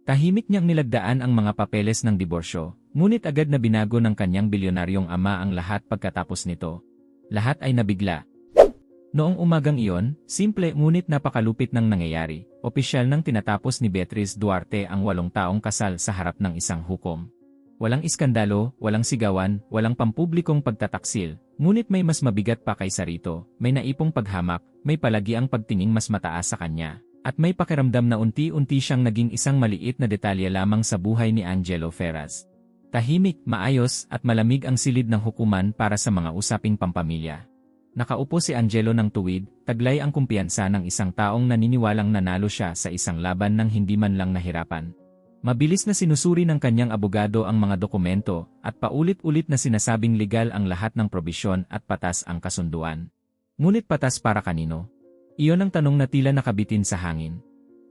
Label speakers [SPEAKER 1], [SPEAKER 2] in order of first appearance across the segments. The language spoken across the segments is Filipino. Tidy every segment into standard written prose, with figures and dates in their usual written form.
[SPEAKER 1] Tahimik niyang nilagdaan ang mga papeles ng diborsyo, ngunit agad na binago ng kanyang bilyonaryong ama ang lahat pagkatapos nito. Lahat ay nabigla. Noong umagang iyon, simple ngunit napakalupit ng nangyayari. Opisyal nang tinatapos ni Beatriz Duarte ang 8 taong kasal sa harap ng isang hukom. Walang iskandalo, walang sigawan, walang pampublikong pagtataksil, ngunit may mas mabigat pa kaysa rito, may naipong paghamak, may palagiang pagtinging mas mataas sa kanya, at may pakiramdam na unti-unti siyang naging isang maliit na detalye lamang sa buhay ni Angelo Ferraz. Tahimik, maayos, at malamig ang silid ng hukuman para sa mga usaping pampamilya. Nakaupo si Angelo ng tuwid, taglay ang kumpiyansa ng isang taong naniniwalang nanalo siya sa isang laban nang hindi man lang nahirapan. Mabilis na sinusuri ng kanyang abogado ang mga dokumento at paulit-ulit na sinasabing legal ang lahat ng probisyon at patas ang kasunduan. Ngunit patas para kanino? Iyon ang tanong na tila nakabitin sa hangin.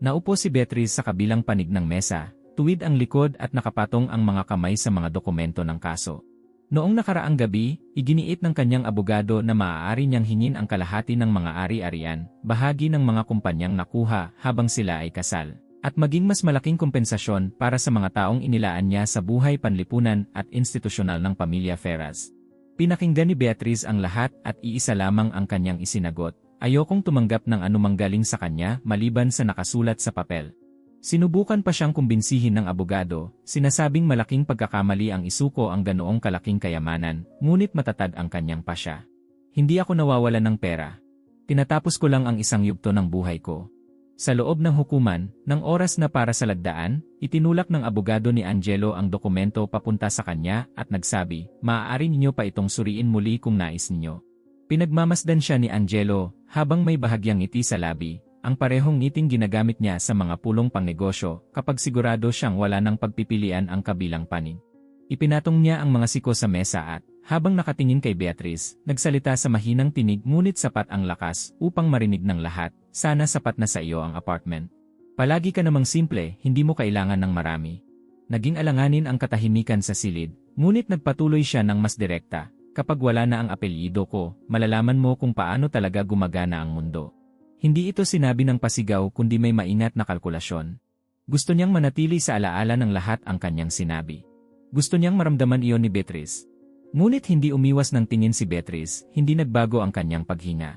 [SPEAKER 1] Naupo si Beatriz sa kabilang panig ng mesa, tuwid ang likod at nakapatong ang mga kamay sa mga dokumento ng kaso. Noong nakaraang gabi, iginiit ng kanyang abogado na maaari niyang hingin ang kalahati ng mga ari-arian, bahagi ng mga kumpanyang nakuha habang sila ay kasal, at maging mas malaking kompensasyon para sa mga taong inilaan niya sa buhay panlipunan at institusyonal ng pamilya Ferraz. Pinakinggan ni Beatriz ang lahat at iisa lamang ang kanyang isinagot. Ayokong tumanggap ng anumang galing sa kanya maliban sa nakasulat sa papel. Sinubukan pa siyang kumbinsihin ng abogado, sinasabing malaking pagkakamali ang isuko ang ganoong kalaking kayamanan, ngunit matatag ang kanyang pasya. Hindi ako nawawalan ng pera. Tinatapos ko lang ang isang yugto ng buhay ko. Sa loob ng hukuman, ng oras na para sa lagdaan, itinulak ng abogado ni Angelo ang dokumento papunta sa kanya at nagsabi, maaari ninyo pa itong suriin muli kung nais ninyo. Pinagmamasdan siya ni Angelo, habang may bahagyang ngiti sa labi, ang parehong ngiting ginagamit niya sa mga pulong pangnegosyo kapag sigurado siyang wala ng pagpipilian ang kabilang panig. Ipinatong niya ang mga siko sa mesa at, habang nakatingin kay Beatriz, nagsalita sa mahinang tinig ngunit sapat ang lakas upang marinig ng lahat, sana sapat na sa iyo ang apartment. Palagi ka namang simple, hindi mo kailangan ng marami. Naging alanganin ang katahimikan sa silid, ngunit nagpatuloy siya ng mas direkta. Kapag wala na ang apelyido ko, malalaman mo kung paano talaga gumagana ang mundo. Hindi ito sinabi ng pasigaw kundi may maingat na kalkulasyon. Gusto niyang manatili sa alaala ng lahat ang kanyang sinabi. Gusto niyang maramdaman iyon ni Beatriz. Ngunit hindi umiwas ng tingin si Beatriz, hindi nagbago ang kanyang paghinga.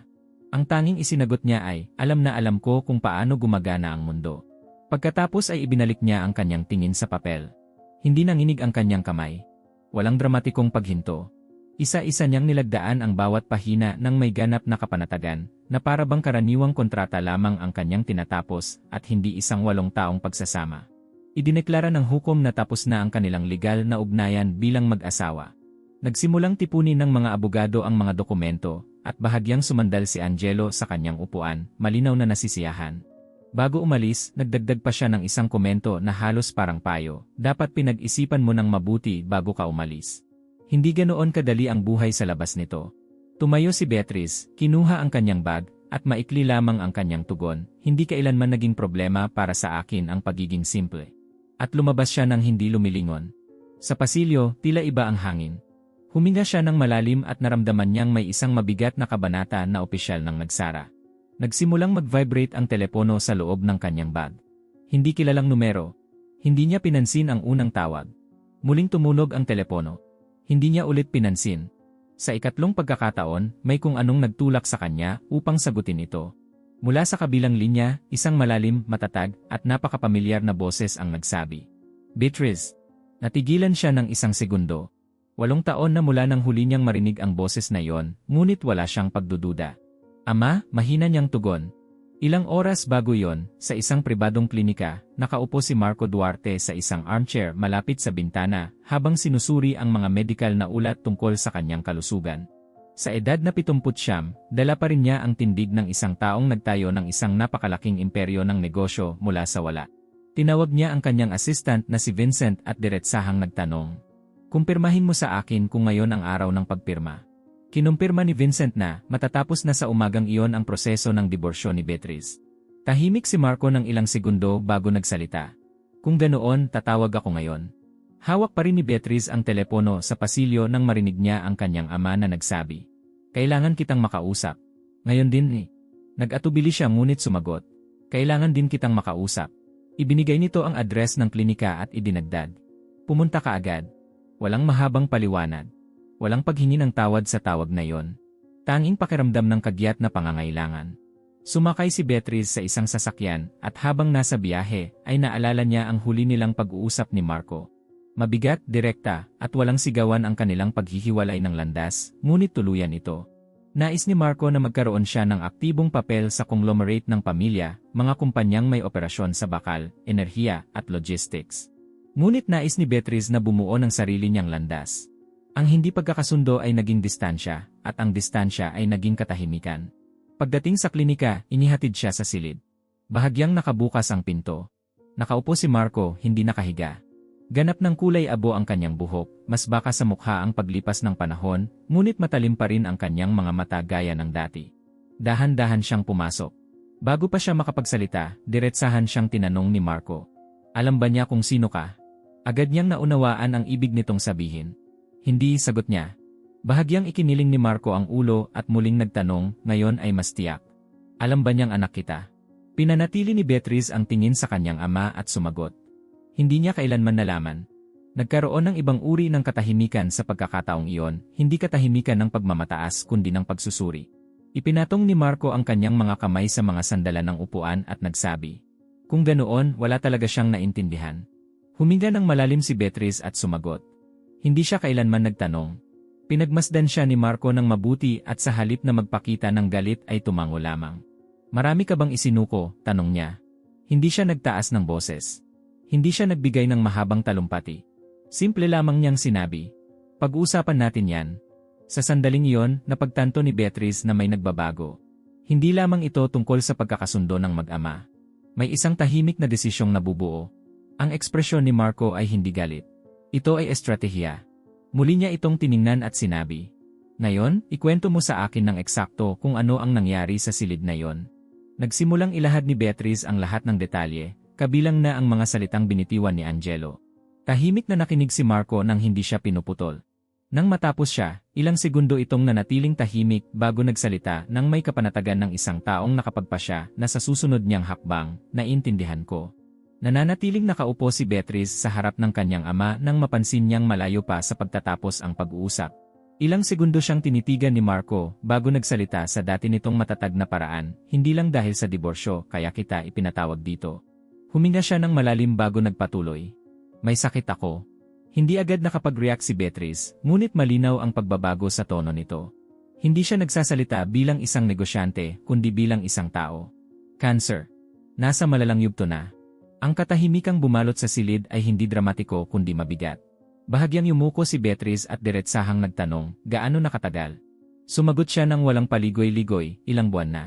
[SPEAKER 1] Ang tanging isinagot niya ay, alam na alam ko kung paano gumagana ang mundo. Pagkatapos ay ibinalik niya ang kanyang tingin sa papel. Hindi nanginig ang kanyang kamay. Walang dramatikong paghinto. Isa-isa niyang nilagdaan ang bawat pahina ng may ganap na kapanatagan, na para bang karaniwang kontrata lamang ang kanyang tinatapos at hindi isang 8 taong pagsasama. Idineklara ng hukom na tapos na ang kanilang legal na ugnayan bilang mag-asawa. Nagsimulang tipunin ng mga abogado ang mga dokumento, at bahagyang sumandal si Angelo sa kanyang upuan, malinaw na nasisiyahan. Bago umalis, nagdagdag pa siya ng isang komento na halos parang payo, dapat pinag-isipan mo ng mabuti bago ka umalis. Hindi ganoon kadali ang buhay sa labas nito. Tumayo si Beatriz, kinuha ang kanyang bag, at maikli lamang ang kanyang tugon, hindi kailanman naging problema para sa akin ang pagiging simple. At lumabas siya ng hindi lumilingon. Sa pasilyo, tila iba ang hangin. Huminga siya ng malalim at naramdaman niyang may isang mabigat na kabanata na opisyal ng nagsara. Nagsimulang mag-vibrate ang telepono sa loob ng kanyang bag. Hindi kilalang numero. Hindi niya pinansin ang unang tawag. Muling tumunog ang telepono. Hindi niya ulit pinansin. Sa ikatlong pagkakataon, may kung anong nagtulak sa kanya upang sagutin ito. Mula sa kabilang linya, isang malalim, matatag, at napakapamilyar na boses ang nagsabi. Beatriz. Natigilan siya ng isang segundo. 8 taon na mula nang huli niyang marinig ang boses na yon, ngunit wala siyang pagdududa. Ama, mahina niyang tugon. Ilang oras bago yon, sa isang pribadong klinika, nakaupo si Marco Duarte sa isang armchair malapit sa bintana habang sinusuri ang mga medikal na ulat tungkol sa kanyang kalusugan. Sa edad na 79, dala pa rin niya ang tindig ng isang taong nagtayo ng isang napakalaking imperyo ng negosyo mula sa wala. Tinawag niya ang kanyang assistant na si Vincent at diretsahang nagtanong. Kumpirmahin mo sa akin kung ngayon ang araw ng pagpirma. Kinumpirma ni Vincent na matatapos na sa umagang iyon ang proseso ng diborsyo ni Beatriz. Tahimik si Marco ng ilang segundo bago nagsalita. Kung ganoon, tatawag ako ngayon. Hawak pa rin ni Beatriz ang telepono sa pasilyo nang marinig niya ang kanyang ama na nagsabi. Kailangan kitang makausap. Ngayon din eh. Nag-atubili siya ngunit sumagot. Kailangan din kitang makausap. Ibinigay nito ang address ng klinika at idinagdag. Pumunta ka agad. Walang mahabang paliwanag. Walang paghingi ng tawad sa tawag na yon. Tanging pakiramdam ng kagyat na pangangailangan. Sumakay si Beatrice sa isang sasakyan at habang nasa biyahe ay naalala niya ang huli nilang pag-uusap ni Marco. Mabigat, direkta, at walang sigawan ang kanilang paghihiwalay ng landas, ngunit tuluyan ito. Nais ni Marco na magkaroon siya ng aktibong papel sa conglomerate ng pamilya, mga kumpanyang may operasyon sa bakal, enerhiya, at logistics. Ngunit nais ni Beatrice na bumuo ng sarili niyang landas. Ang hindi pagkakasundo ay naging distansya, at ang distansya ay naging katahimikan. Pagdating sa klinika, inihatid siya sa silid. Bahagyang nakabukas ang pinto. Nakaupo si Marco, hindi nakahiga. Ganap ng kulay abo ang kanyang buhok, mas baka sa mukha ang paglipas ng panahon, ngunit matalim pa rin ang kanyang mga mata gaya ng dati. Dahan-dahan siyang pumasok. Bago pa siya makapagsalita, diretsahan siyang tinanong ni Marco. Alam ba niya kung sino ka? Agad niyang naunawaan ang ibig nitong sabihin. Hindi, sagot niya. Bahagyang ikiniling ni Marco ang ulo at muling nagtanong, ngayon ay mas tiyak. Alam ba niyang anak kita? Pinanatili ni Beatrice ang tingin sa kanyang ama at sumagot. Hindi niya kailanman nalaman. Nagkaroon ng ibang uri ng katahimikan sa pagkakataong iyon, hindi katahimikan ng pagmamataas kundi ng pagsusuri. Ipinatong ni Marco ang kanyang mga kamay sa mga sandalan ng upuan at nagsabi. Kung ganoon, wala talaga siyang naintindihan. Huminga ng malalim si Beatrice at sumagot. Hindi siya kailanman nagtanong. Pinagmasdan siya ni Marco ng mabuti at sa halip na magpakita ng galit ay tumango lamang. Marami ka bang isinuko? Tanong niya. Hindi siya nagtaas ng boses. Hindi siya nagbigay ng mahabang talumpati. Simple lamang niyang sinabi. Pag-uusapan natin yan. Sa sandaling iyon, napagtanto ni Beatrice na may nagbabago. Hindi lamang ito tungkol sa pagkakasundo ng mag-ama. May isang tahimik na desisyong nabubuo. Ang ekspresyon ni Marco ay hindi galit. Ito ay estratehiya. Muli niya itong tiningnan at sinabi. Ngayon, ikwento mo sa akin ng eksakto kung ano ang nangyari sa silid na yon. Nagsimulang ilahad ni Beatrice ang lahat ng detalye, kabilang na ang mga salitang binitiwan ni Angelo. Tahimik na nakinig si Marco nang hindi siya pinuputol. Nang matapos siya, ilang segundo itong nanatiling tahimik bago nagsalita nang may kapanatagan ng isang taong nakapagpasya na sa susunod niyang hakbang, naiintindihan ko. Nananatiling nakaupo si Beatrice sa harap ng kanyang ama nang mapansin niyang malayo pa sa pagtatapos ang pag-uusap. Ilang segundo siyang tinitigan ni Marco bago nagsalita sa dati nitong matatag na paraan, hindi lang dahil sa diborsyo kaya kita ipinatawag dito. Huminga siya ng malalim bago nagpatuloy. May sakit ako. Hindi agad nakapag-react si Beatrice, ngunit malinaw ang pagbabago sa tono nito. Hindi siya nagsasalita bilang isang negosyante, kundi bilang isang tao. Cancer. Nasa malalang yugto na. Ang katahimikang bumalot sa silid ay hindi dramatiko kundi mabigat. Bahagyang yumuko si Beatrice at diretsahang nagtanong, gaano nakatagal? Sumagot siya ng walang paligoy-ligoy, ilang buwan na.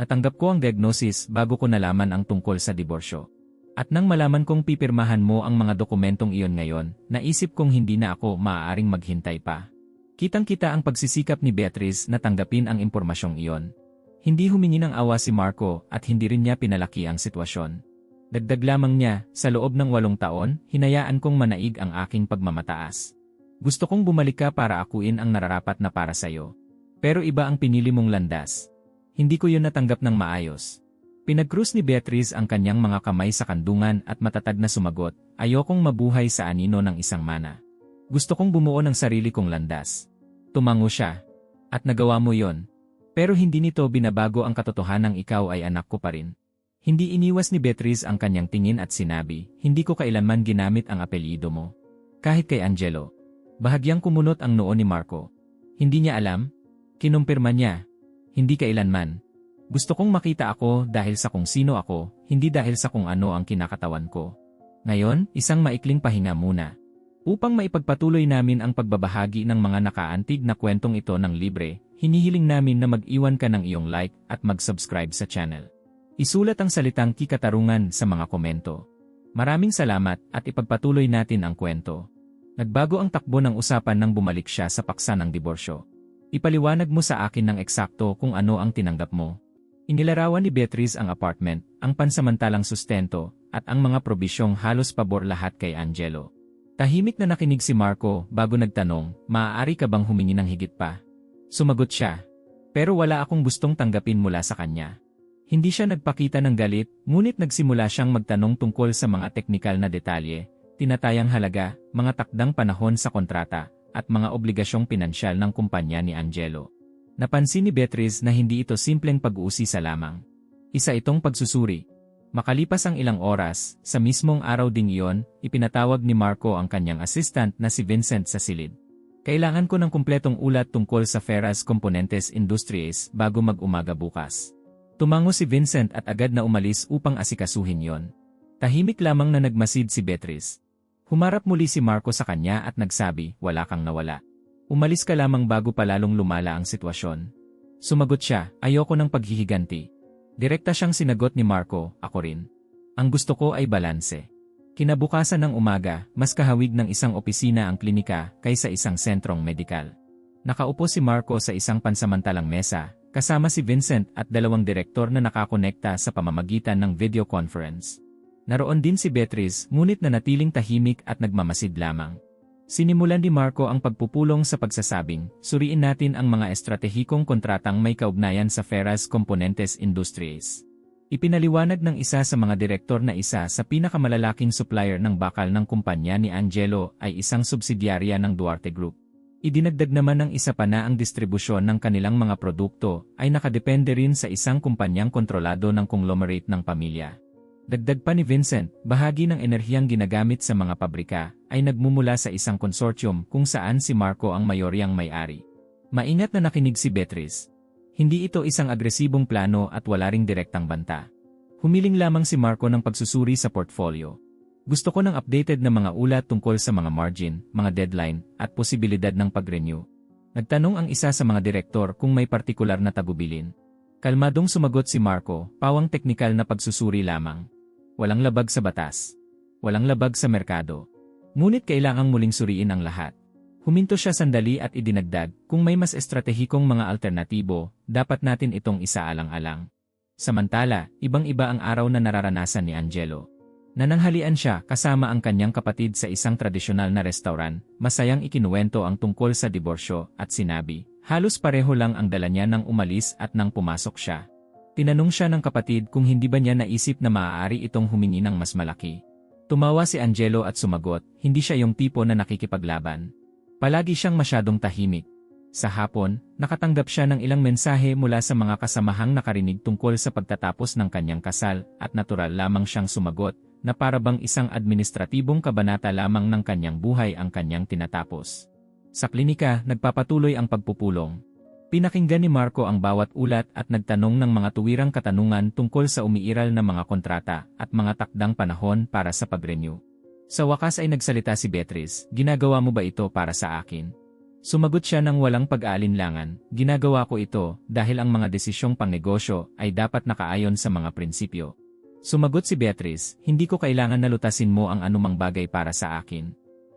[SPEAKER 1] Natanggap ko ang diagnosis bago ko nalaman ang tungkol sa diborsyo. At nang malaman kong pipirmahan mo ang mga dokumentong iyon ngayon, naisip kong hindi na ako maaaring maghintay pa. Kitang-kita ang pagsisikap ni Beatrice na tanggapin ang impormasyong iyon. Hindi humingi ng awa si Marco at hindi rin niya pinalaki ang sitwasyon. Dagdag lamang niya, sa loob ng 8 taon, hinayaan kong manaig ang aking pagmamataas. Gusto kong bumalik ka para akuin ang nararapat na para sayo. Pero iba ang pinili mong landas. Hindi ko yun natanggap ng maayos. Pinag-cruise ni Beatrice ang kanyang mga kamay sa kandungan at matatag na sumagot, ayokong mabuhay sa anino ng isang mana. Gusto kong bumuo ng sarili kong landas. Tumango siya. At nagawa mo yon. Pero hindi nito binabago ang katotohanang ikaw ay anak ko pa rin. Hindi iniwas ni Beatrice ang kanyang tingin at sinabi, hindi ko kailanman ginamit ang apelyido mo. Kahit kay Angelo. Bahagyang kumunot ang noo ni Marco. Hindi niya alam? Kinumpirma niya. Hindi kailanman. Gusto kong makita ako dahil sa kung sino ako, hindi dahil sa kung ano ang kinakatawan ko. Ngayon, isang maikling pahinga muna. Upang maipagpatuloy namin ang pagbabahagi ng mga nakaantig na kwentong ito ng libre, hinihiling namin na mag-iwan ka ng iyong like at mag-subscribe sa channel. Isulat ang salitang kikatarungan sa mga komento. Maraming salamat at ipagpatuloy natin ang kwento. Nagbago ang takbo ng usapan nang bumalik siya sa paksa ng diborsyo. Ipaliwanag mo sa akin ng eksakto kung ano ang tinanggap mo. Inilarawan ni Beatrice ang apartment, ang pansamantalang sustento, at ang mga probisyong halos pabor lahat kay Angelo. Tahimik na nakinig si Marco bago nagtanong, maaari ka bang humingi ng higit pa? Sumagot siya. Pero wala akong gustong tanggapin mula sa kanya. Hindi siya nagpakita ng galit, ngunit nagsimula siyang magtanong tungkol sa mga teknikal na detalye, tinatayang halaga, mga takdang panahon sa kontrata, at mga obligasyong pinansyal ng kumpanya ni Angelo. Napansin ni Beatriz na hindi ito simpleng pag-uusisa lamang. Isa itong pagsusuri. Makalipas ang ilang oras, sa mismong araw ding iyon, ipinatawag ni Marco ang kanyang assistant na si Vincent sa silid. Kailangan ko ng kumpletong ulat tungkol sa Ferraz Componentes Industries bago mag-umaga bukas. Tumango si Vincent at agad na umalis upang asikasuhin yon. Tahimik lamang na nagmasid si Beatriz. Humarap muli si Marco sa kanya at nagsabi, wala kang nawala. Umalis ka lamang bago pa lalong lumala ang sitwasyon. Sumagot siya, ayoko ng paghihiganti. Direkta siyang sinagot ni Marco, ako rin. Ang gusto ko ay balanse. Kinabukasan ng umaga, mas kahawig ng isang opisina ang klinika kaysa isang sentrong medikal. Nakaupo si Marco sa isang pansamantalang mesa, kasama si Vincent at dalawang direktor na nakakonekta sa pamamagitan ng video conference. Naroon din si Beatriz, ngunit nanatiling tahimik at nagmamasid lamang. Sinimulan ni Marco ang pagpupulong sa pagsasabing, suriin natin ang mga estratehikong kontratang may kaugnayan sa Ferraz Componentes Industries. Ipinaliwanag ng isa sa mga direktor na isa sa pinakamalalaking supplier ng bakal ng kumpanya ni Angelo ay isang subsidyarya ng Duarte Group. Idinagdag naman ng isa pa na ang distribusyon ng kanilang mga produkto ay nakadepende rin sa isang kumpanyang kontrolado ng conglomerate ng pamilya. Dagdag pa ni Vincent, bahagi ng enerhiyang ginagamit sa mga pabrika ay nagmumula sa isang konsortium kung saan si Marco ang mayoryang may-ari. Maingat na nakinig si Beatriz. Hindi ito isang agresibong plano at wala ring direktang banta. Humiling lamang si Marco ng pagsusuri sa portfolio. Gusto ko ng updated na mga ulat tungkol sa mga margin, mga deadline, at posibilidad ng pag-renew. Nagtanong ang isa sa mga direktor kung may partikular na tagubilin. Kalmadong sumagot si Marco, pawang teknikal na pagsusuri lamang. Walang labag sa batas. Walang labag sa merkado. Ngunit kailangang muling suriin ang lahat. Huminto siya sandali at idinagdag, kung may mas estratehikong mga alternatibo, dapat natin itong isaalang-alang. Samantala, ibang-iba ang araw na nararanasan ni Angelo. Nananghalian siya kasama ang kanyang kapatid sa isang tradisyonal na restaurant, masayang ikinuwento ang tungkol sa diborsyo at sinabi, halos pareho lang ang dala niya nang umalis at nang pumasok siya. Tinanong siya ng kapatid kung hindi ba niya naisip na maaari itong humingi ng mas malaki. Tumawa si Angelo at sumagot, hindi siya yung tipo na nakikipaglaban. Palagi siyang masyadong tahimik. Sa hapon, nakatanggap siya ng ilang mensahe mula sa mga kasamahang nakarinig tungkol sa pagtatapos ng kanyang kasal at natural lamang siyang sumagot na parabang isang administratibong kabanata lamang ng kanyang buhay ang kanyang tinatapos. Sa klinika, nagpapatuloy ang pagpupulong. Pinakinggan ni Marco ang bawat ulat at nagtanong ng mga tuwirang katanungan tungkol sa umiiral na mga kontrata at mga takdang panahon para sa pag-renew. Sa wakas ay nagsalita si Beatriz, ginagawa mo ba ito para sa akin? Sumagot siya ng walang pag-aalinlangan, ginagawa ko ito dahil ang mga desisyong pangnegosyo ay dapat nakaayon sa mga prinsipyo. Sumagot si Beatriz, hindi ko kailangan na lutasin mo ang anumang bagay para sa akin.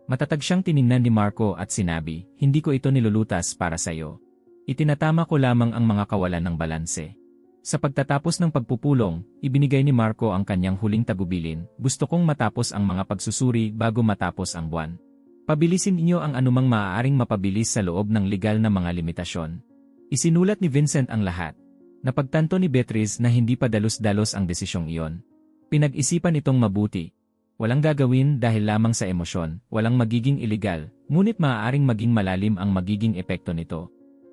[SPEAKER 1] Matatag siyang tiningnan ni Marco at sinabi, hindi ko ito nilulutas para sa iyo. Itinatama ko lamang ang mga kawalan ng balanse. Sa pagtatapos ng pagpupulong, ibinigay ni Marco ang kanyang huling tagubilin, gusto kong matapos ang mga pagsusuri bago matapos ang buwan. Pabilisin niyo ang anumang maaaring mapabilis sa loob ng legal na mga limitasyon. Isinulat ni Vincent ang lahat. Napagtanto ni Beatriz na hindi pa dalos-dalos ang desisyong iyon. Pinag-isipan itong mabuti. Walang gagawin dahil lamang sa emosyon, walang magiging iligal, ngunit maaaring maging malalim ang magiging epekto nito.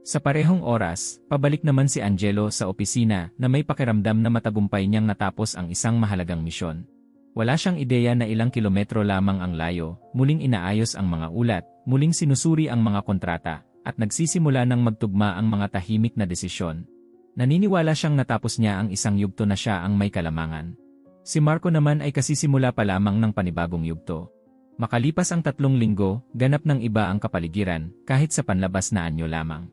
[SPEAKER 1] Sa parehong oras, pabalik naman si Angelo sa opisina na may pakiramdam na matagumpay niyang natapos ang isang mahalagang misyon. Wala siyang ideya na ilang kilometro lamang ang layo, muling inaayos ang mga ulat, muling sinusuri ang mga kontrata, at nagsisimula ng magtugma ang mga tahimik na desisyon. Naniniwala siyang natapos niya ang isang yugto na siya ang may kalamangan. Si Marco naman ay kasisimula pa lamang ng panibagong yugto. Makalipas ang 3 linggo, ganap ng iba ang kapaligiran, kahit sa panlabas na anyo lamang.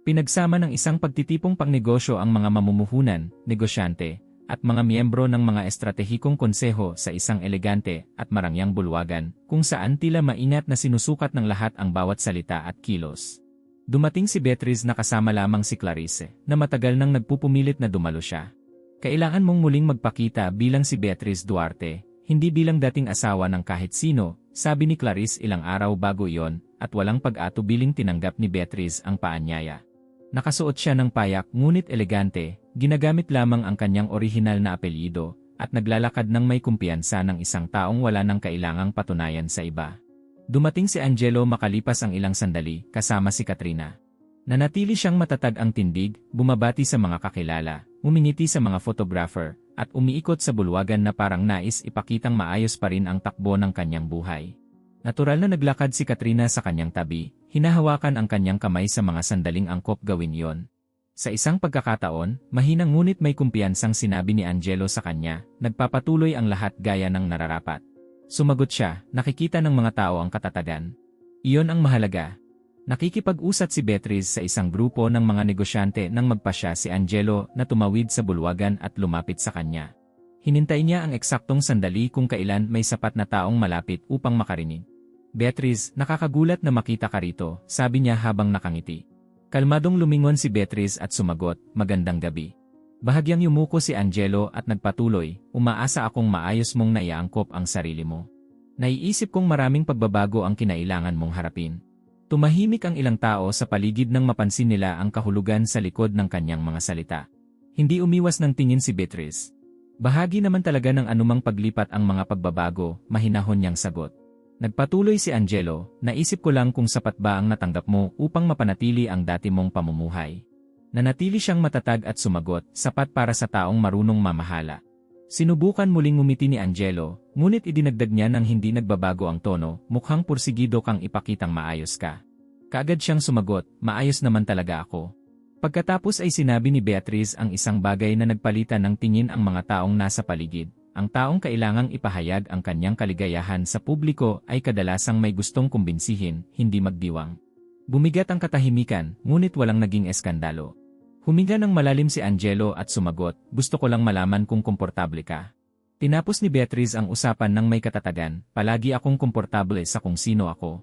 [SPEAKER 1] Pinagsama ng isang pagtitipong pangnegosyo ang mga mamumuhunan, negosyante, at mga miyembro ng mga estratehikong konseho sa isang elegante at marangyang bulwagan, kung saan tila maingat na sinusukat ng lahat ang bawat salita at kilos. Dumating si Beatriz na kasama lamang si Clarice, na matagal nang nagpupumilit na dumalo siya. Kailangan mong muling magpakita bilang si Beatriz Duarte, hindi bilang dating asawa ng kahit sino, sabi ni Clarice ilang araw bago iyon, at walang pag-atubiling tinanggap ni Beatriz ang paanyaya. Nakasuot siya ng payak ngunit elegante, Ginagamit lamang ang kanyang orihinal na apelyido, at naglalakad ng may kumpiyansa ng isang taong wala nang kailangang patunayan sa iba. Dumating si Angelo makalipas ang ilang sandali, kasama si Katrina. Nanatili siyang matatag ang tindig, bumabati sa mga kakilala, umingiti sa mga photographer, at umiikot sa bulwagan na parang nais ipakitang maayos pa rin ang takbo ng kanyang buhay. Natural na naglakad si Katrina sa kanyang tabi, hinahawakan ang kanyang kamay sa mga sandaling angkop gawin yon. Sa isang pagkakataon, mahinang ngunit may kumpiyansang sinabi ni Angelo sa kanya, nagpapatuloy ang lahat gaya ng nararapat. Sumagot siya, nakikita ng mga tao ang katatagan. Iyon ang mahalaga. Nakikipag-usat si Beatriz sa isang grupo ng mga negosyante nang magpasya si Angelo na tumawid sa bulwagan at lumapit sa kanya. Hinintay niya ang eksaktong sandali kung kailan may sapat na taong malapit upang makarinig. Beatriz, nakakagulat na makita ka rito, sabi niya habang nakangiti. Kalmadong lumingon si Beatriz at sumagot, magandang gabi. Bahagyang yumuko si Angelo at nagpatuloy, umaasa akong maayos mong naiangkop ang sarili mo. Naiisip kong maraming pagbabago ang kinailangan mong harapin. Tumahimik ang ilang tao sa paligid nang mapansin nila ang kahulugan sa likod ng kanyang mga salita. Hindi umiwas ng tingin si Beatriz. Bahagi naman talaga ng anumang paglipat ang mga pagbabago, mahinahon niyang sagot. Nagpatuloy si Angelo, naisip ko lang kung sapat ba ang natanggap mo upang mapanatili ang dati mong pamumuhay. Nanatili siyang matatag at sumagot, sapat para sa taong marunong mamahala. Sinubukan muling ngumiti ni Angelo, ngunit idinagdag niya nang hindi nagbabago ang tono, mukhang pursigido kang ipakitang maayos ka. Kaagad siyang sumagot, maayos naman talaga ako. Pagkatapos ay sinabi ni Beatriz ang isang bagay na nagpalitan ng tingin ang mga taong nasa paligid. Ang taong kailangang ipahayag ang kanyang kaligayahan sa publiko ay kadalasang may gustong kumbinsihin, hindi magdiwang. Bumigat ang katahimikan, ngunit walang naging eskandalo. Huminga ng malalim si Angelo at sumagot, gusto ko lang malaman kung komportable ka. Tinapos ni Beatriz ang usapan ng may katatagan, palagi akong komportable sa kung sino ako.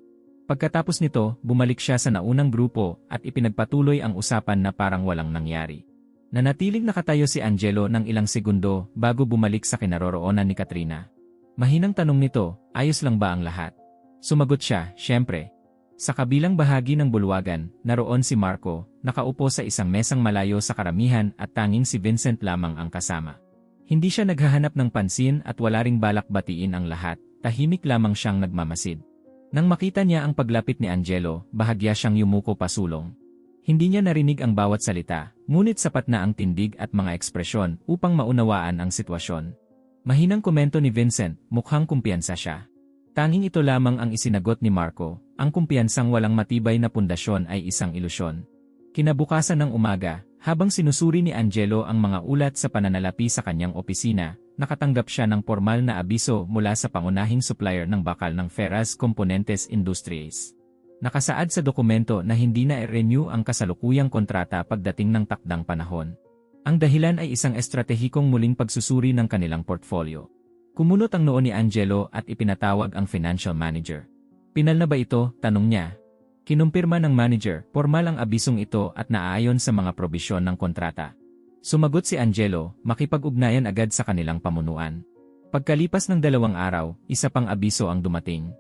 [SPEAKER 1] Pagkatapos nito, bumalik siya sa naunang grupo at ipinagpatuloy ang usapan na parang walang nangyari. Nanatiling nakatayo si Angelo ng ilang segundo bago bumalik sa kinaroroonan ni Katrina. Mahinang tanong nito, ayos lang ba ang lahat? Sumagot siya, syempre. Sa kabilang bahagi ng bulwagan, naroon si Marco, nakaupo sa isang mesang malayo sa karamihan at tanging si Vincent lamang ang kasama. Hindi siya naghahanap ng pansin at wala ring balak batiin ang lahat, tahimik lamang siyang nagmamasid. Nang makita niya ang paglapit ni Angelo, bahagya siyang yumuko pasulong. Hindi niya narinig ang bawat salita, ngunit sapat na ang tindig at mga ekspresyon upang maunawaan ang sitwasyon. Mahinang komento ni Vincent, mukhang kumpiyansa siya. Tanging ito lamang ang isinagot ni Marco, ang kumpiyansang walang matibay na pundasyon ay isang ilusyon. Kinabukasan ng umaga, habang sinusuri ni Angelo ang mga ulat sa pananalapi sa kanyang opisina, nakatanggap siya ng formal na abiso mula sa pangunahing supplier ng bakal ng Ferraz Componentes Industries. Nakasaad sa dokumento na hindi na i-renew ang kasalukuyang kontrata pagdating ng takdang panahon. Ang dahilan ay isang estratehikong muling pagsusuri ng kanilang portfolio. Kumunot ang noo ni Angelo at ipinatawag ang financial manager. Pinal na ba ito? Tanong niya. Kinumpirma ng manager, formal ang abisong ito at naaayon sa mga probisyon ng kontrata. Sumagot si Angelo, makipag-ugnayan agad sa kanilang pamunuan. Pagkalipas ng 2 araw, isa pang abiso ang dumating.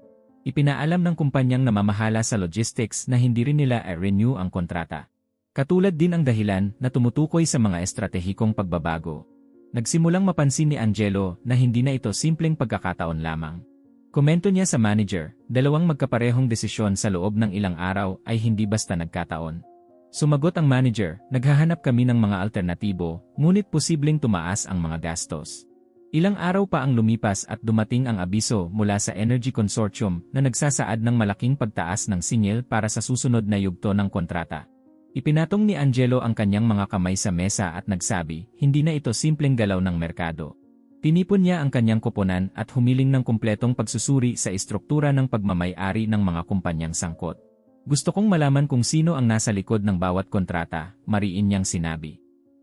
[SPEAKER 1] Ipinaalam ng kumpanyang namamahala sa logistics na hindi rin nila i-renew ang kontrata. Katulad din ang dahilan na tumutukoy sa mga estratehikong pagbabago. Nagsimulang mapansin ni Angelo na hindi na ito simpleng pagkakataon lamang. Komento niya sa manager, 2 magkaparehong desisyon sa loob ng ilang araw ay hindi basta nagkataon. Sumagot ang manager, naghahanap kami ng mga alternatibo, ngunit posibleng tumaas ang mga gastos. Ilang araw pa ang lumipas at dumating ang abiso mula sa Energy Consortium na nagsasaad ng malaking pagtaas ng singil para sa susunod na yugto ng kontrata. Ipinatong ni Angelo ang kanyang mga kamay sa mesa at nagsabi, hindi na ito simpleng galaw ng merkado. Tinipon niya ang kanyang koponan at humiling ng kumpletong pagsusuri sa istruktura ng pagmamay-ari ng mga kumpanyang sangkot. Gusto kong malaman kung sino ang nasa likod ng bawat kontrata, mariin niyang sinabi.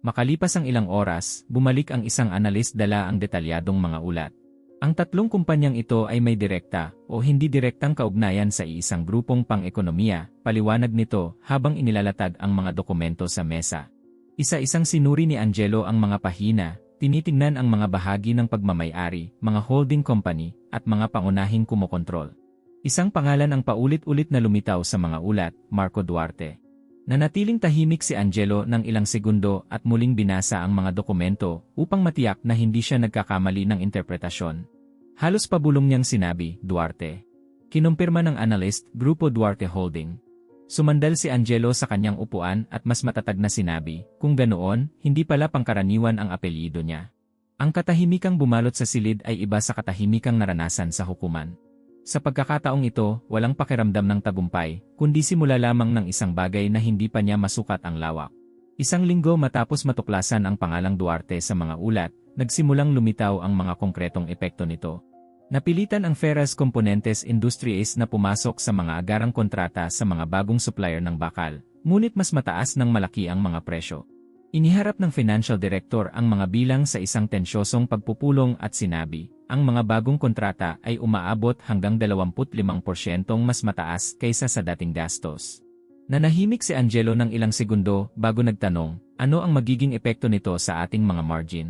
[SPEAKER 1] Makalipas ang ilang oras, bumalik ang isang analyst dala ang detalyadong mga ulat. Ang 3 kumpanyang ito ay may direkta o hindi direktang kaugnayan sa iisang grupong pang-ekonomiya, paliwanag nito habang inilalatag ang mga dokumento sa mesa. Isa-isang sinuri ni Angelo ang mga pahina, tinitingnan ang mga bahagi ng pagmamay-ari, mga holding company, at mga pangunahing kumokontrol. Isang pangalan ang paulit-ulit na lumitaw sa mga ulat, Marco Duarte. Nanatiling tahimik si Angelo ng ilang segundo at muling binasa ang mga dokumento upang matiyak na hindi siya nagkakamali ng interpretasyon. Halos pabulong niyang sinabi, Duarte. Kinumpirma ng analyst, Grupo Duarte Holding. Sumandal si Angelo sa kanyang upuan at mas matatag na sinabi, kung ganoon, hindi pala pangkaraniwan ang apelyido niya. Ang katahimikang bumalot sa silid ay iba sa katahimikang naranasan sa hukuman. Sa pagkakataong ito, walang pakiramdam ng tagumpay, kundi simula lamang ng isang bagay na hindi pa niya masukat ang lawak. Isang linggo matapos matuklasan ang pangalang Duarte sa mga ulat, nagsimulang lumitaw ang mga konkretong epekto nito. Napilitan ang Ferraz Componentes Industries na pumasok sa mga agarang kontrata sa mga bagong supplier ng bakal, ngunit mas mataas ng malaki ang mga presyo. Iniharap ng Financial Director ang mga bilang sa isang tensyosong pagpupulong at sinabi, ang mga bagong kontrata ay umaabot hanggang 25% mas mataas kaysa sa dating gastos. Nanahimik si Angelo ng ilang segundo bago nagtanong, ano ang magiging epekto nito sa ating mga margin?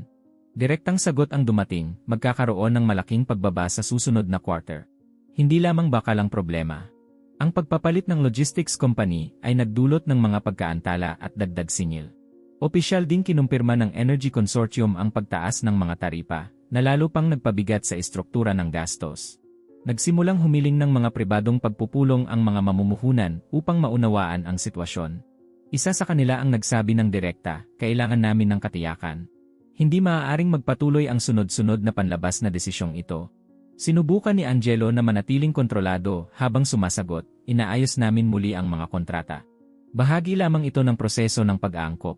[SPEAKER 1] Direktang sagot ang dumating, magkakaroon ng malaking pagbaba sa susunod na quarter. Hindi lamang bakalang problema. Ang pagpapalit ng logistics company ay nagdulot ng mga pagkaantala at dagdag singil. Opisyal ding kinumpirma ng Energy Consortium ang pagtaas ng mga taripa, na lalo pang nagpabigat sa istruktura ng gastos. Nagsimulang humiling ng mga pribadong pagpupulong ang mga mamumuhunan upang maunawaan ang sitwasyon. Isa sa kanila ang nagsabi ng direkta, kailangan namin ng katiyakan. Hindi maaaring magpatuloy ang sunod-sunod na panlabas na desisyong ito. Sinubukan ni Angelo na manatiling kontrolado habang sumasagot, inaayos namin muli ang mga kontrata. Bahagi lamang ito ng proseso ng pag-aangkop.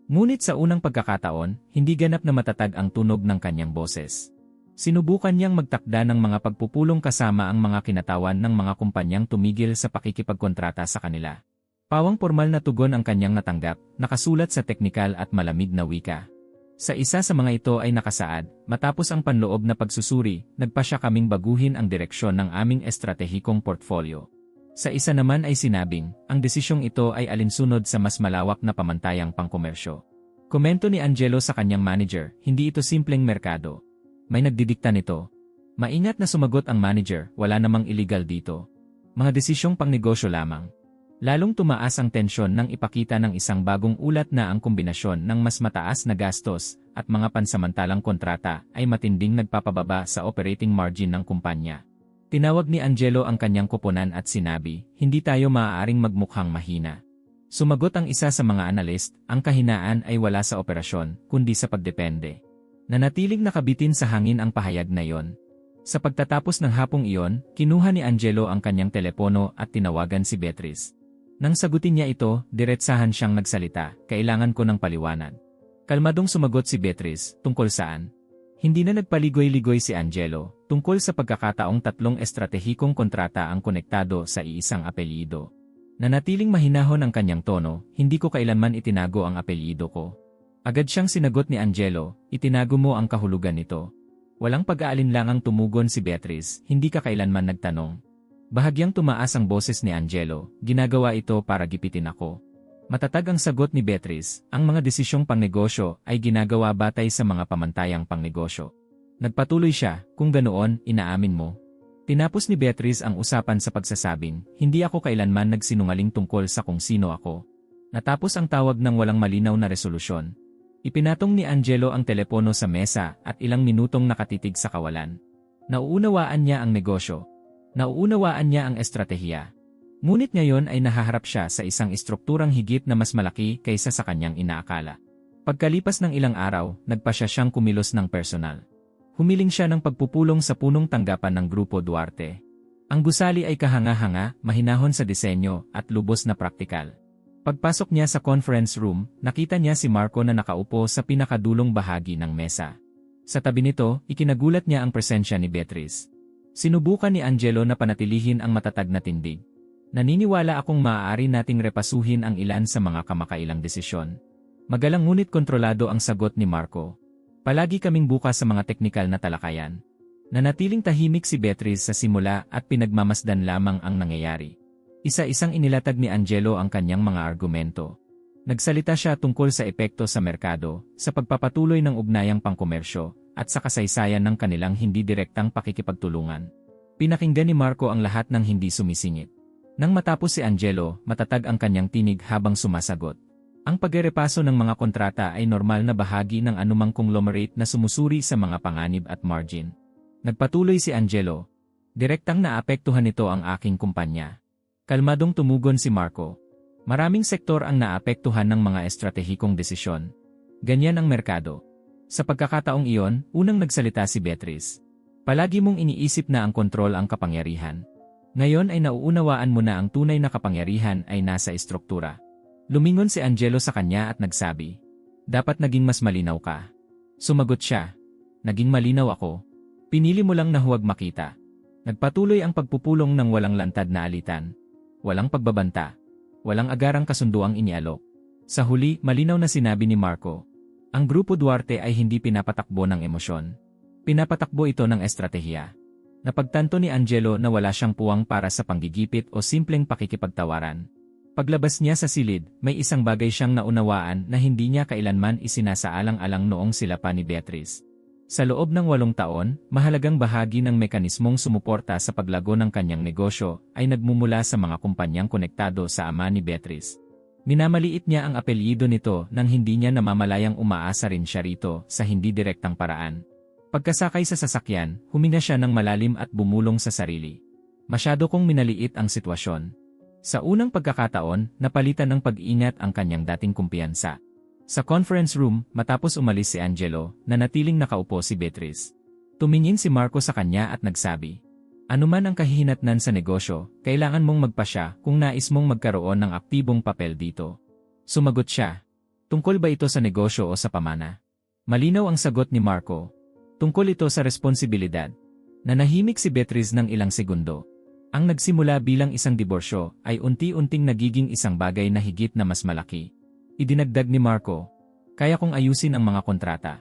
[SPEAKER 1] Ngunit sa unang pagkakataon, hindi ganap na matatag ang tunog ng kanyang boses. Sinubukan niyang magtakda ng mga pagpupulong kasama ang mga kinatawan ng mga kumpanyang tumigil sa pakikipagkontrata sa kanila. Pawang formal na tugon ang kanyang natanggap, nakasulat sa teknikal at malamig na wika. Sa isa sa mga ito ay nakasaad, matapos ang panloob na pagsusuri, nagpasya kaming baguhin ang direksyon ng aming estratehikong portfolio. Sa isa naman ay sinabing, ang desisyong ito ay alinsunod sa mas malawak na pamantayang pangkomersyo. Komento ni Angelo sa kanyang manager, hindi ito simpleng merkado. May nagdidikta nito. Maingat na sumagot ang manager, wala namang illegal dito. Mga desisyong pangnegosyo lamang. Lalong tumaas ang tensyon nang ipakita ng isang bagong ulat na ang kombinasyon ng mas mataas na gastos at mga pansamantalang kontrata ay matinding nagpapababa sa operating margin ng kumpanya. Tinawag ni Angelo ang kanyang koponan at sinabi, hindi tayo maaaring magmukhang mahina. Sumagot ang isa sa mga analyst, ang kahinaan ay wala sa operasyon, kundi sa pagdepende. Nanatiling nakabitin sa hangin ang pahayag na iyon. Sa pagtatapos ng hapong iyon, kinuha ni Angelo ang kanyang telepono at tinawagan si Beatriz. Nang sagutin niya ito, diretsahan siyang nagsalita, kailangan ko ng paliwanag. Kalmadong sumagot si Beatriz, tungkol saan? Hindi na nagpaligoy-ligoy si Angelo, tungkol sa pagkakataong 3 estratehikong kontrata ang konektado sa iisang apelyido. Nanatiling mahinahon ang kanyang tono, hindi ko kailanman itinago ang apelyido ko. Agad siyang sinagot ni Angelo, itinago mo ang kahulugan nito. Walang pag-aalinlangang tumugon si Beatriz, hindi ka kailanman nagtanong. Bahagyang tumaas ang boses ni Angelo, ginagawa ito para gipitin ako. Matatag ang sagot ni Beatriz, ang mga desisyong pangnegosyo ay ginagawa batay sa mga pamantayang pangnegosyo. Nagpatuloy siya, kung ganoon, inaamin mo. Tinapos ni Beatriz ang usapan sa pagsasabing, hindi ako kailanman nagsinungaling tungkol sa kung sino ako. Natapos ang tawag ng walang malinaw na resolusyon. Ipinatong ni Angelo ang telepono sa mesa at ilang minutong nakatitig sa kawalan. Nauunawaan niya ang negosyo. Nauunawaan niya ang estratehiya. Ngunit ngayon ay nahaharap siya sa isang istrukturang higit na mas malaki kaysa sa kanyang inaakala. Pagkalipas ng ilang araw, nagpasya siyang kumilos ng personal. Humiling siya ng pagpupulong sa punong tanggapan ng Grupo Duarte. Ang gusali ay kahanga-hanga, mahinahon sa disenyo, at lubos na praktikal. Pagpasok niya sa conference room, nakita niya si Marco na nakaupo sa pinakadulong bahagi ng mesa. Sa tabi nito, ikinagulat niya ang presensya ni Beatriz. Sinubukan ni Angelo na panatilihin ang matatag na tindig. Naniniwala akong maaari nating repasuhin ang ilan sa mga kamakailang desisyon. Magalang ngunit kontrolado ang sagot ni Marco. Palagi kaming bukas sa mga teknikal na talakayan. Nanatiling tahimik si Beatriz sa simula at pinagmamasdan lamang ang nangyayari. Isa-isang inilatag ni Angelo ang kanyang mga argumento. Nagsalita siya tungkol sa epekto sa merkado, sa pagpapatuloy ng ugnayang pangkomersyo, at sa kasaysayan ng kanilang hindi direktang pakikipagtulungan. Pinakinggan ni Marco ang lahat ng hindi sumisingit. Nang matapos si Angelo, matatag ang kanyang tinig habang sumasagot. Ang pagrepaso ng mga kontrata ay normal na bahagi ng anumang conglomerate na sumusuri sa mga panganib at margin. Nagpatuloy si Angelo. Direktang naapektuhan nito ang aking kumpanya. Kalmadong tumugon si Marco. Maraming sektor ang naapektuhan ng mga estratehikong desisyon. Ganyan ang merkado. Sa pagkakataong iyon, unang nagsalita si Beatrice. Palagi mong iniisip na ang kontrol ang kapangyarihan. Ngayon ay nauunawaan mo na ang tunay na kapangyarihan ay nasa estruktura. Lumingon si Angelo sa kanya at nagsabi, dapat naging mas malinaw ka. Sumagot siya, naging malinaw ako. Pinili mo lang na huwag makita. Nagpatuloy ang pagpupulong ng walang lantad na alitan. Walang pagbabanta. Walang agarang kasunduang inialok. Sa huli, malinaw na sinabi ni Marco, ang Grupo Duarte ay hindi pinapatakbo ng emosyon. Pinapatakbo ito ng estratehiya. Napagtanto ni Angelo na wala siyang puwang para sa panggigipit o simpleng pakikipagtawaran. Paglabas niya sa silid, may isang bagay siyang naunawaan na hindi niya kailanman isinasaalang-alang noong sila pa ni Beatrice. Sa loob ng 8 taon, mahalagang bahagi ng mekanismong sumuporta sa paglago ng kanyang negosyo ay nagmumula sa mga kumpanyang konektado sa ama ni Beatrice. Minamaliit niya ang apelyido nito nang hindi niya namamalayang umaasa rin siya rito sa hindi direktang paraan. Pagkasakay sa sasakyan, huminga siya ng malalim at bumulong sa sarili. Masyado kong minaliit ang sitwasyon. Sa unang pagkakataon, napalitan ng pag-ingat ang kanyang dating kumpiyansa. Sa conference room, matapos umalis si Angelo, nanatiling nakaupo si Beatrice. Tumingin si Marco sa kanya at nagsabi, anuman ang kahihinatnan sa negosyo, kailangan mong magpasya kung nais mong magkaroon ng aktibong papel dito. Sumagot siya, tungkol ba ito sa negosyo o sa pamana? Malinaw ang sagot ni Marco. Tungkol ito sa responsibilidad. Nanahimik si Beatrice ng ilang segundo. Ang nagsimula bilang isang diborsyo ay unti-unting nagiging isang bagay na higit na mas malaki. Idinagdag ni Marco, kaya kong ayusin ang mga kontrata.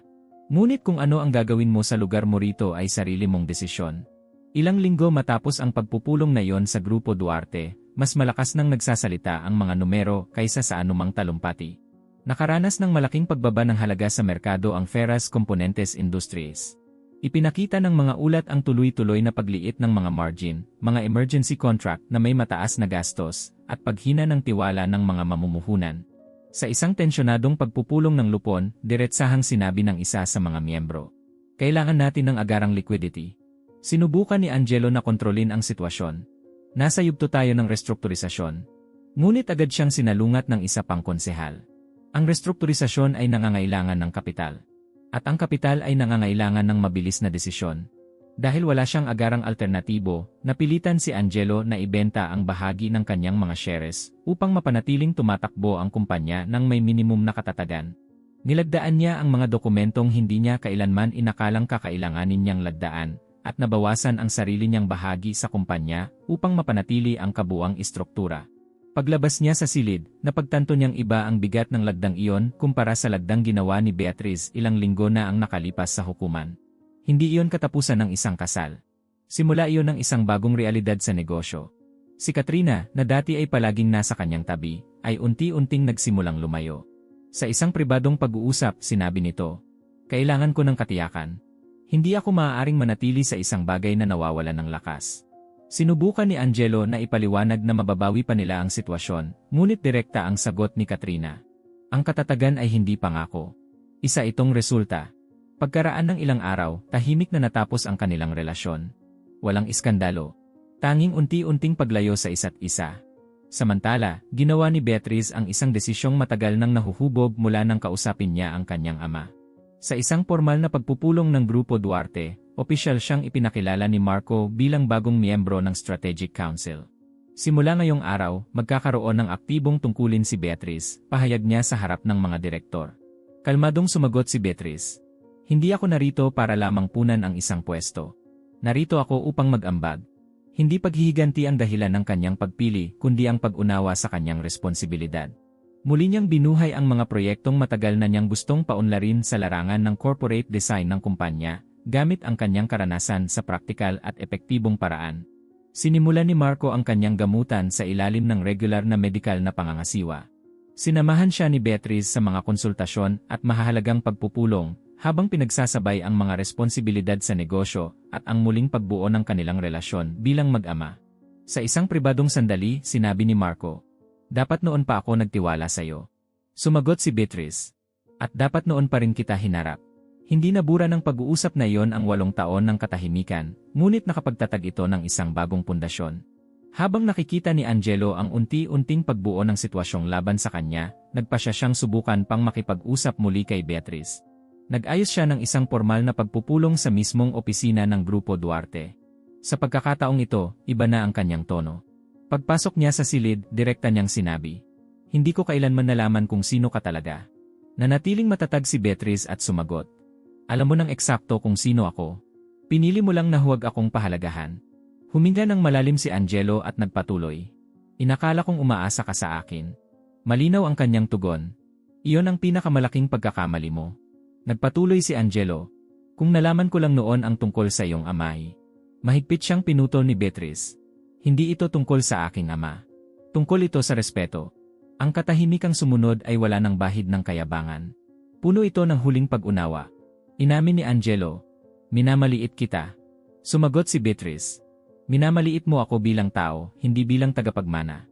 [SPEAKER 1] Ngunit kung ano ang gagawin mo sa lugar mo rito ay sarili mong desisyon. Ilang linggo matapos ang pagpupulong na yon sa Grupo Duarte, mas malakas nang nagsasalita ang mga numero kaysa sa anumang talumpati. Nakaranas ng malaking pagbaba ng halaga sa merkado ang Ferrous Componentes Industries. Ipinakita ng mga ulat ang tuloy-tuloy na pagliit ng mga margin, mga emergency contract na may mataas na gastos, at paghina ng tiwala ng mga mamumuhunan. Sa isang tensyonadong pagpupulong ng lupon, diretsahang sinabi ng isa sa mga miyembro, kailangan natin ng agarang liquidity. Sinubukan ni Angelo na kontrolin ang sitwasyon. Nasa yugto tayo ng restrukturisasyon. Ngunit agad siyang sinalungat ng isa pang konsehal. Ang restrukturisasyon ay nangangailangan ng kapital. At ang kapital ay nangangailangan ng mabilis na desisyon. Dahil wala siyang agarang alternatibo, napilitan si Angelo na ibenta ang bahagi ng kanyang mga shares upang mapanatiling tumatakbo ang kumpanya ng may minimum na katatagan. Nilagdaan niya ang mga dokumentong hindi niya kailanman inakalang kakailanganin niyang lagdaan at nabawasan ang sarili niyang bahagi sa kumpanya upang mapanatili ang kabuuang istruktura. Paglabas niya sa silid, napagtanto niyang iba ang bigat ng lagdang iyon kumpara sa lagdang ginawa ni Beatrice ilang linggo na ang nakalipas sa hukuman. Hindi iyon katapusan ng isang kasal. Simula iyon ng isang bagong realidad sa negosyo. Si Katrina, na dati ay palaging nasa kanyang tabi, ay unti-unting nagsimulang lumayo. Sa isang pribadong pag-uusap, sinabi nito, kailangan ko ng katiyakan. Hindi ako maaaring manatili sa isang bagay na nawawala ng lakas. Sinubukan ni Angelo na ipaliwanag na mababawi pa nila ang sitwasyon, ngunit direkta ang sagot ni Katrina. Ang katatagan ay hindi pangako. Isa itong resulta. Pagkaraan ng ilang araw, tahimik na natapos ang kanilang relasyon. Walang iskandalo. Tanging unti-unting paglayo sa isa't isa. Samantala, ginawa ni Beatrice ang isang desisyong matagal nang nahuhubog mula nang kausapin niya ang kanyang ama. Sa isang formal na pagpupulong ng Grupo Duarte, opisyal siyang ipinakilala ni Marco bilang bagong miyembro ng Strategic Council. Simula ngayong araw, magkakaroon ng aktibong tungkulin si Beatrice, pahayag niya sa harap ng mga direktor. Kalmadong sumagot si Beatrice. Hindi ako narito para lamang punan ang isang pwesto. Narito ako upang mag-ambag. Hindi paghihiganti ang dahilan ng kanyang pagpili, kundi ang pag-unawa sa kanyang responsibilidad. Muli niyang binuhay ang mga proyektong matagal na niyang gustong paunlarin sa larangan ng corporate design ng kumpanya, gamit ang kanyang karanasan sa praktikal at epektibong paraan. Sinimulan ni Marco ang kanyang gamutan sa ilalim ng regular na medikal na pangangasiwa. Sinamahan siya ni Beatrice sa mga konsultasyon at mahahalagang pagpupulong, habang pinagsasabay ang mga responsibilidad sa negosyo at ang muling pagbuo ng kanilang relasyon bilang mag-ama. Sa isang pribadong sandali, sinabi ni Marco. Dapat noon pa ako nagtiwala sa'yo. Sumagot si Beatrice. At dapat noon pa rin kita hinarap. Hindi nabura ng pag-uusap na iyon ang 8 taon ng katahimikan, ngunit nakapagtatag ito ng isang bagong pundasyon. Habang nakikita ni Angelo ang unti-unting pagbuo ng sitwasyong laban sa kanya, nagpasya siyang subukan pang makipag-usap muli kay Beatrice. Nag-ayos siya ng isang formal na pagpupulong sa mismong opisina ng Grupo Duarte. Sa pagkakataong ito, iba na ang kanyang tono. Pagpasok niya sa silid, direkta niyang sinabi, "Hindi ko kailanman nalaman kung sino ka talaga." Nanatiling matatag si Beatrice at sumagot, "Alam mo nang eksakto kung sino ako. Pinili mo lang na huwag akong pahalagahan." Huminga ng malalim si Angelo at nagpatuloy, "Inakala kong umaasa ka sa akin." Malinaw ang kanyang tugon, "Iyon ang pinakamalaking pagkakamali mo." Nagpatuloy si Angelo, "Kung nalaman ko lang noon ang tungkol sa iyong amay." Mahigpit siyang pinutol ni Beatrice. "Hindi ito tungkol sa aking ama. Tungkol ito sa respeto. Ang katahimikang sumunod ay wala ng bahid ng kayabangan. Puno ito ng huling pag-unawa." Inamin ni Angelo, "Minamaliit kita." Sumagot si Beatrice, "Minamaliit mo ako bilang tao, hindi bilang tagapagmana."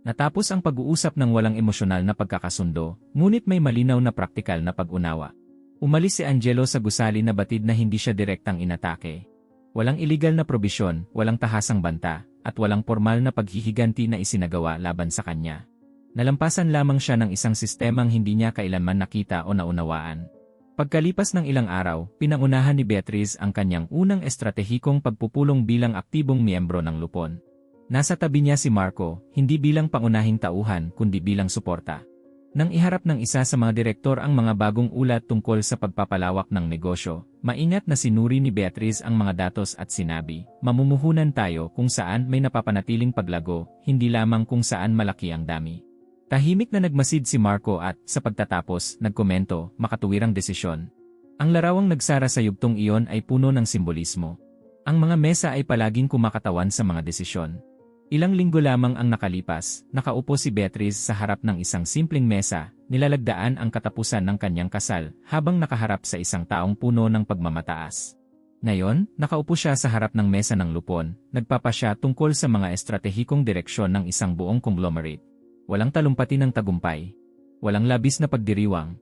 [SPEAKER 1] Natapos ang pag-uusap ng walang emosyonal na pagkakasundo, ngunit may malinaw na praktikal na pag-unawa. Umalis si Angelo sa gusali na batid na hindi siya direktang inatake. Walang iligal na probisyon, walang tahasang banta, at walang formal na paghihiganti na isinagawa laban sa kanya. Nalampasan lamang siya ng isang sistemang hindi niya kailanman nakita o naunawaan. Pagkalipas ng ilang araw, pinangunahan ni Beatrice ang kanyang unang estratehikong pagpupulong bilang aktibong miyembro ng lupon. Nasa tabi niya si Marco, hindi bilang pangunahing tauhan kundi bilang suporta. Nang iharap ng isa sa mga direktor ang mga bagong ulat tungkol sa pagpapalawak ng negosyo, maingat na sinuri ni Beatrice ang mga datos at sinabi, "Mamumuhunan tayo kung saan may napapanatiling paglago, hindi lamang kung saan malaki ang dami." Tahimik na nagmasid si Marco at, sa pagtatapos, nagkomento, "Makatuwirang desisyon." Ang larawang nagsara sa yugtong iyon ay puno ng simbolismo. Ang mga mesa ay palaging kumakatawan sa mga desisyon. Ilang linggo lamang ang nakalipas, nakaupo si Beatrice sa harap ng isang simpleng mesa, nilalagdaan ang katapusan ng kanyang kasal, habang nakaharap sa isang taong puno ng pagmamataas. Ngayon, nakaupo siya sa harap ng mesa ng lupon, nagpapasya tungkol sa mga estratehikong direksyon ng isang buong conglomerate. Walang talumpati ng tagumpay. Walang labis na pagdiriwang.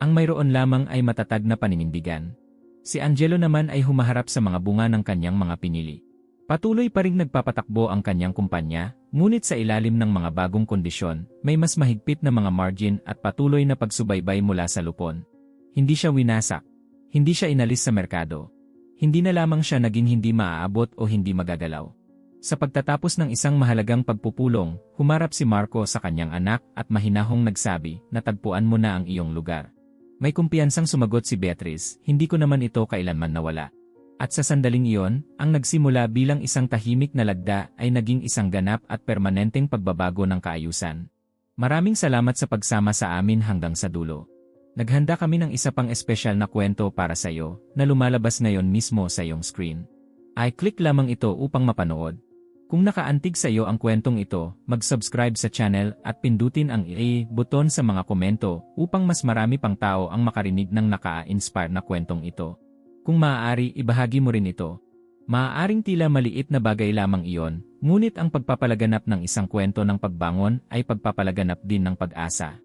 [SPEAKER 1] Ang mayroon lamang ay matatag na paninindigan. Si Angelo naman ay humaharap sa mga bunga ng kanyang mga pinili. Patuloy pa ring nagpapatakbo ang kanyang kumpanya, ngunit sa ilalim ng mga bagong kondisyon, may mas mahigpit na mga margin at patuloy na pagsubaybay mula sa lupon. Hindi siya winasak. Hindi siya inalis sa merkado. Hindi na lamang siya naging hindi maaabot o hindi magagalaw. Sa pagtatapos ng isang mahalagang pagpupulong, humarap si Marco sa kanyang anak at mahinahong nagsabi, "Natagpuan mo na ang iyong lugar." May kumpiyansang sumagot si Beatrice, "Hindi ko naman ito kailanman nawala." At sa sandaling iyon, ang nagsimula bilang isang tahimik na lagda ay naging isang ganap at permanenteng pagbabago ng kaayusan. Maraming salamat sa pagsama sa amin hanggang sa dulo. Naghanda kami ng isa pang espesyal na kwento para sa iyo na lumalabas ngayon mismo sa iyong screen. I-click lamang ito upang mapanood. Kung nakaantig sa iyo ang kwentong ito, mag-subscribe sa channel at pindutin ang i-button sa mga komento upang mas marami pang tao ang makarinig ng naka-inspire na kwentong ito. Kung maaari, ibahagi mo rin ito. Maaaring tila maliit na bagay lamang iyon, ngunit ang pagpapalaganap ng isang kwento ng pagbangon ay pagpapalaganap din ng pag-asa.